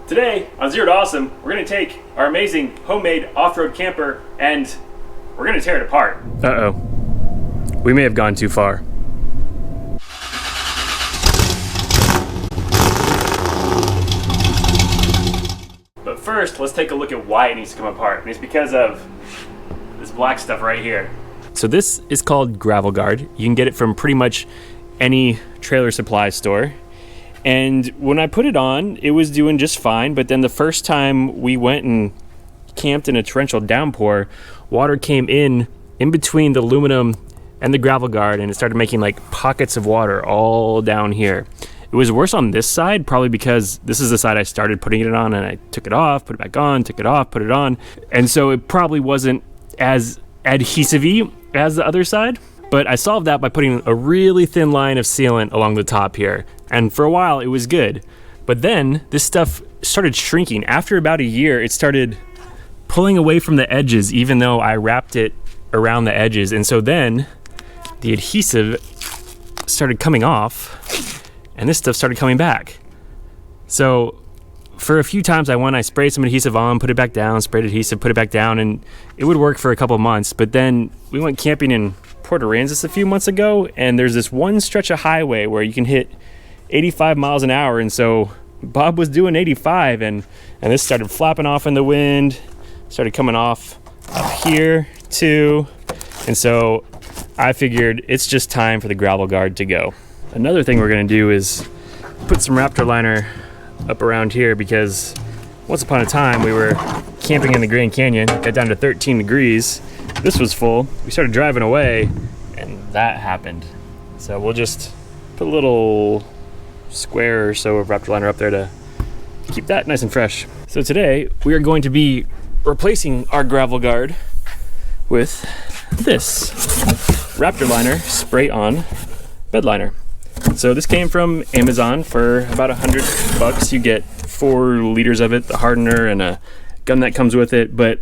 Today on Zero to Awesome, we're going to take our amazing homemade off-road camper and we're going to tear it apart. Uh-oh. We may have gone too far. But first, let's take a look at why it needs to come apart. And it's because of this black stuff right here. So this is called gravel guard. You can get it from pretty much any trailer supply store. And when I put it on, it was doing just fine. But then the first time we went and camped in a torrential downpour, water came in between the aluminum and the gravel guard, and it started making like pockets of water all down here. It was worse on this side, probably because this is the side I started putting it on, and I took it off, put it back on, took it off, put it on. And so it probably wasn't as adhesive-y as the other side. But I solved that by putting a really thin line of sealant along the top here. And for a while, it was good. But then this stuff started shrinking. After about a year, it started pulling away from the edges, even though I wrapped it around the edges. And so then the adhesive started coming off, and this stuff started coming back. So for a few times I sprayed some adhesive on, put it back down, sprayed adhesive, put it back down, and it would work for a couple months. But then we went camping in Port Aransas a few months ago, and there's this one stretch of highway where you can hit 85 miles an hour, and so Bob was doing 85, and this started flapping off in the wind, started coming off up here too, and so I figured it's just time for the gravel guard to go. Another thing we're going to do is put some Raptor Liner up around here, because once upon a time we were camping in the Grand Canyon, got down to 13 degrees. This was full. We started driving away, and that happened. So we'll just put a little square or so of Raptor Liner up there to keep that nice and fresh. So today we are going to be replacing our gravel guard with this Raptor Liner spray-on Bedliner. So this came from Amazon for about $100. You get 4 liters of it, the hardener, and a gun that comes with it. But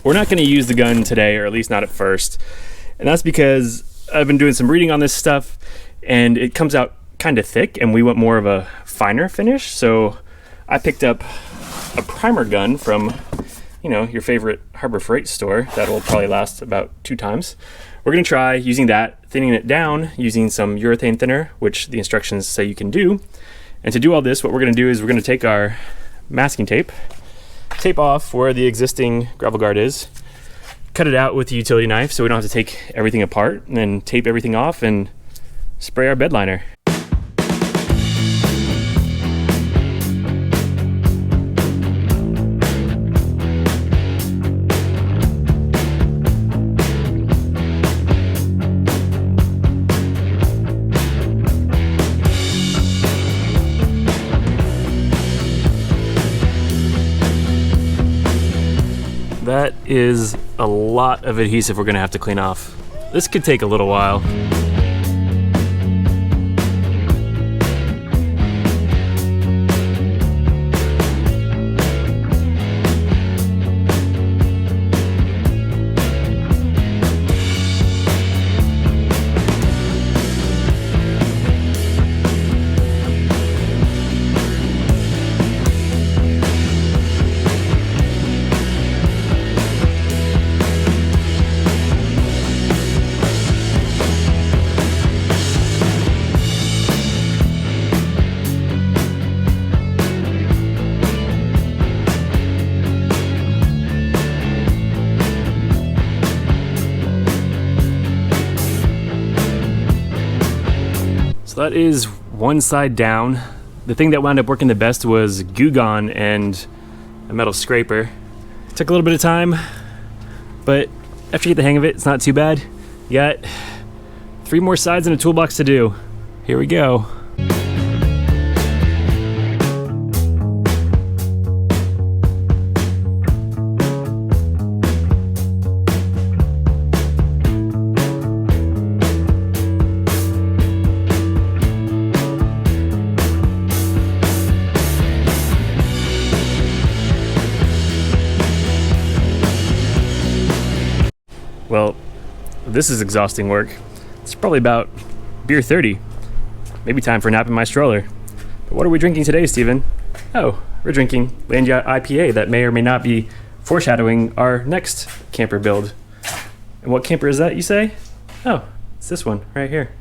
we're not going to use the gun today, or at least not at first. And that's because I've been doing some reading on this stuff, and it comes out kind of thick, and we want more of a finer finish. So I picked up a primer gun from, your favorite Harbor Freight store. That'll probably last about 2 times. We're going to try using that, thinning it down using some urethane thinner, which the instructions say you can do. And to do all this, what we're going to do is we're going to take our masking tape off where the existing gravel guard is, cut it out with a utility knife so we don't have to take everything apart, and then tape everything off and spray our bed liner. That is a lot of adhesive we're gonna have to clean off. This could take a little while. So that is one side down. The thing that wound up working the best was Goo Gone and a metal scraper. It took a little bit of time, but after you get the hang of it, it's not too bad. You got 3 more sides in a toolbox to do. Here we go. Well, this is exhausting work. It's probably about beer 30. Maybe time for a nap in my stroller. But what are we drinking today, Steven? Oh, we're drinking Landia IPA that may or may not be foreshadowing our next camper build. And what camper is that, you say? Oh, it's this one right here.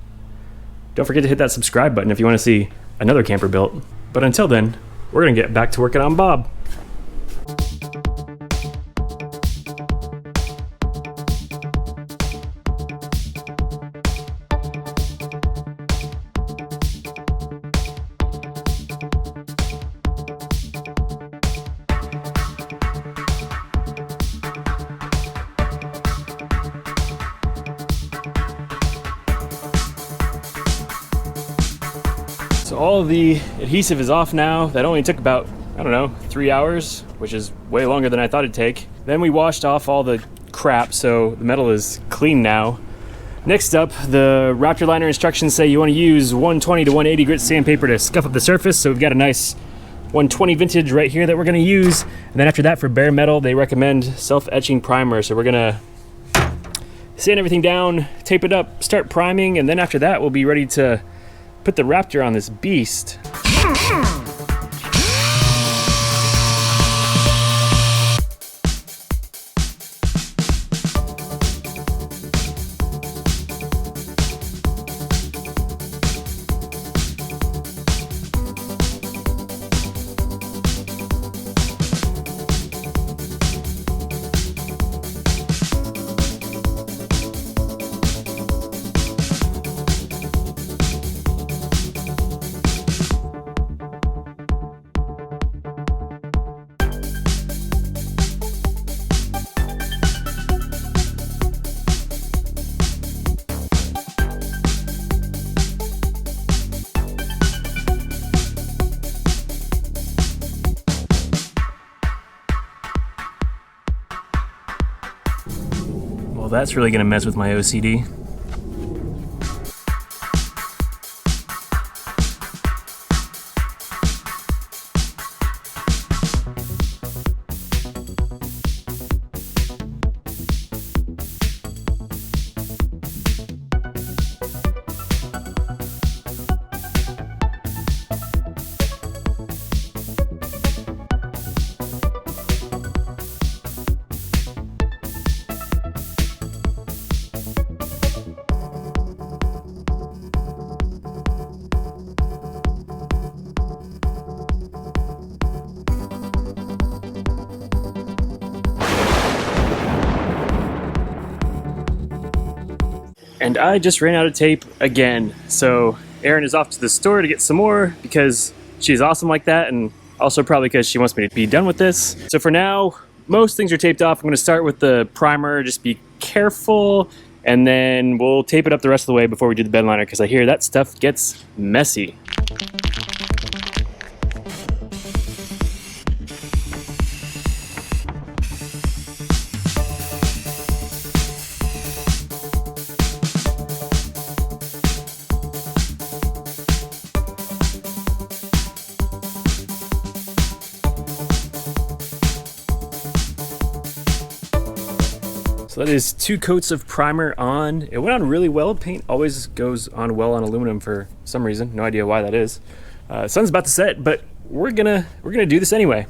Don't forget to hit that subscribe button if you want to see another camper built. But until then, we're gonna get back to working on Bob. So all of the adhesive is off now. That only took about, I don't know, 3 hours, which is way longer than I thought it'd take. Then we washed off all the crap, so the metal is clean now. Next up, the Raptor Liner instructions say you want to use 120 to 180 grit sandpaper to scuff up the surface. So we've got a nice 120 vintage right here that we're gonna use. And then after that, for bare metal, they recommend self-etching primer. So we're gonna sand everything down, tape it up, start priming, and then after that, we'll be ready to put the Raptor on this beast. Well, that's really gonna mess with my OCD. And I just ran out of tape again. So Erin is off to the store to get some more because she's awesome like that, and also probably because she wants me to be done with this. So for now, most things are taped off. I'm gonna start with the primer, just be careful, and then we'll tape it up the rest of the way before we do the bed liner, because I hear that stuff gets messy. So that is 2 coats of primer on. It went on really well. Paint always goes on well on aluminum for some reason. No idea why that is. Sun's about to set, but we're gonna do this anyway.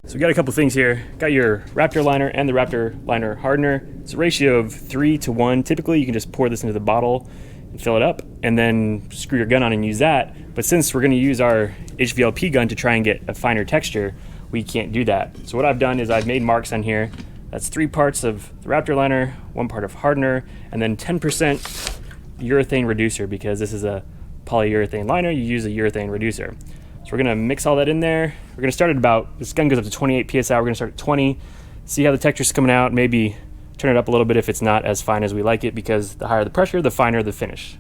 So we got a couple things here. Got your Raptor Liner and the Raptor Liner hardener. It's a ratio of 3 to 1. Typically, you can just pour this into the bottle and fill it up, and then screw your gun on and use that. But since we're gonna use our HVLP gun to try and get a finer texture, we can't do that. So what I've done is I've made marks on here. That's 3 parts of the Raptor Liner, 1 part of hardener, and then 10% urethane reducer, because this is a polyurethane liner, you use a urethane reducer. So we're gonna mix all that in there. We're gonna start at about, this gun goes up to 28 PSI, we're gonna start at 20, see how the texture's coming out, maybe turn it up a little bit if it's not as fine as we like it, because the higher the pressure, the finer the finish.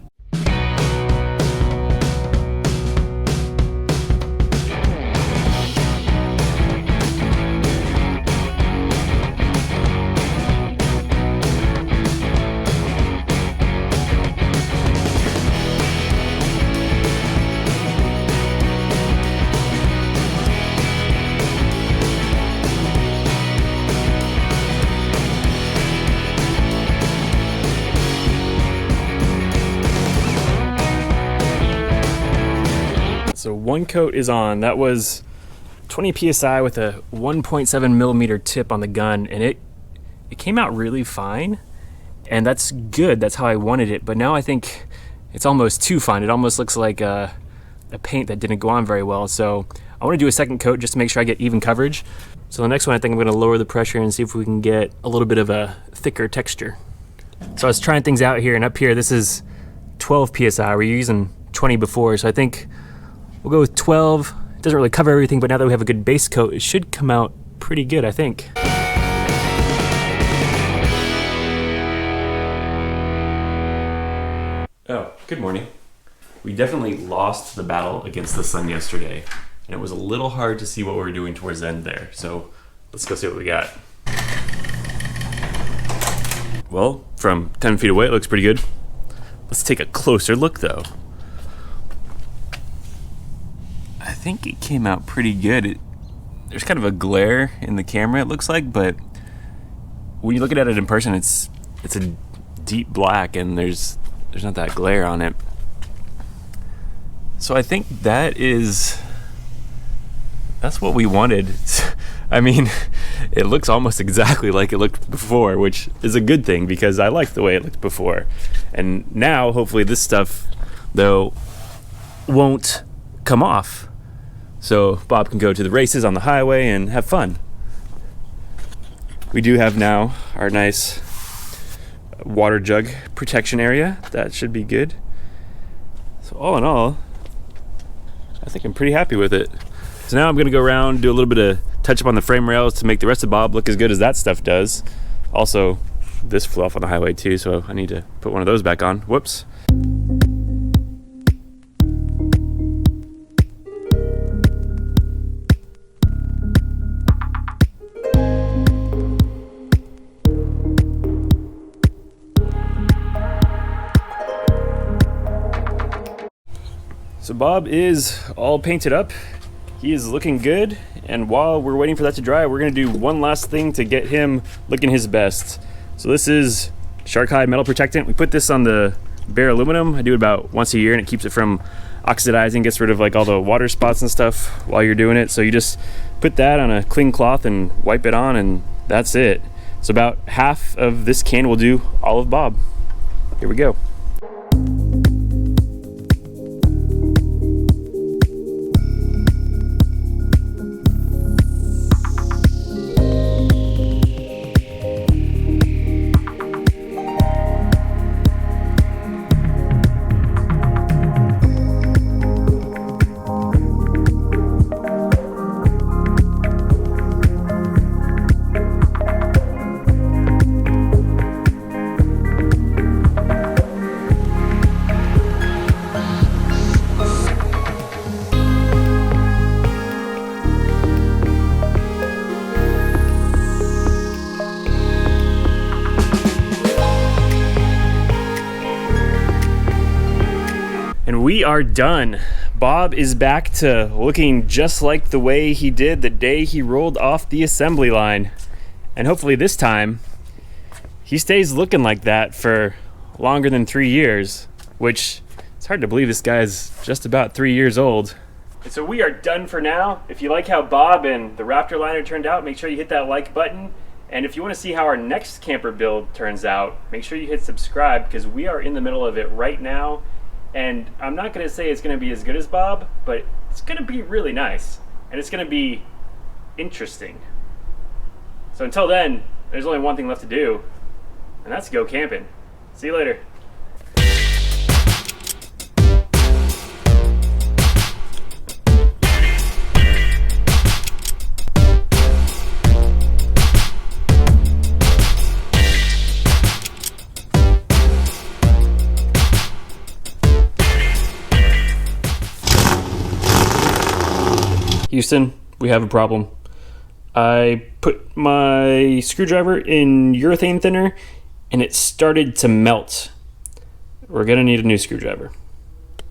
So 1 coat is on. That was 20 PSI with a 1.7 millimeter tip on the gun, and it came out really fine, and that's good. That's how I wanted it, but now I think it's almost too fine. It almost looks like a paint that didn't go on very well, so I want to do a second coat just to make sure I get even coverage. So the next one, I think I'm going to lower the pressure and see if we can get a little bit of a thicker texture. So I was trying things out here, and up here this is 12 PSI. We're using 20 before, so I think we'll go with 12. It doesn't really cover everything, but now that we have a good base coat, it should come out pretty good, I think. Oh, good morning. We definitely lost the battle against the sun yesterday, and it was a little hard to see what we were doing towards the end there, so let's go see what we got. Well, from 10 feet away, it looks pretty good. Let's take a closer look, though. I think it came out pretty good. There's kind of a glare in the camera, it looks like, but when you look at it in person, it's a deep black, and there's not that glare on it. So I think that's what we wanted. I mean, it looks almost exactly like it looked before, which is a good thing because I liked the way it looked before. And now, hopefully this stuff, though, won't come off. So Bob can go to the races on the highway and have fun. We do have now our nice water jug protection area. That should be good. So all in all, I think I'm pretty happy with it. So now I'm gonna go around, do a little bit of touch up on the frame rails to make the rest of Bob look as good as that stuff does. Also, this flew off on the highway too, so I need to put one of those back on. Whoops. So Bob is all painted up. He is looking good, and while we're waiting for that to dry, we're gonna do one last thing to get him looking his best. So this is shark hide metal protectant. We put this on the bare aluminum. I do it about once a year, and it keeps it from oxidizing, gets rid of like all the water spots and stuff while you're doing it. So you just put that on a clean cloth and wipe it on, and that's it. So about half of this can will do all of Bob. Here we go. And we are done. Bob is back to looking just like the way he did the day he rolled off the assembly line. And hopefully this time, he stays looking like that for longer than 3 years, which it's hard to believe this guy's just about 3 years old. And so we are done for now. If you like how Bob and the Raptor Liner turned out, make sure you hit that like button. And if you want to see how our next camper build turns out, make sure you hit subscribe because we are in the middle of it right now. And I'm not going to say it's going to be as good as Bob, but it's going to be really nice. And it's going to be interesting. So until then, there's only one thing left to do, and that's go camping. See you later. Houston, we have a problem. I put my screwdriver in urethane thinner and it started to melt. We're gonna need a new screwdriver.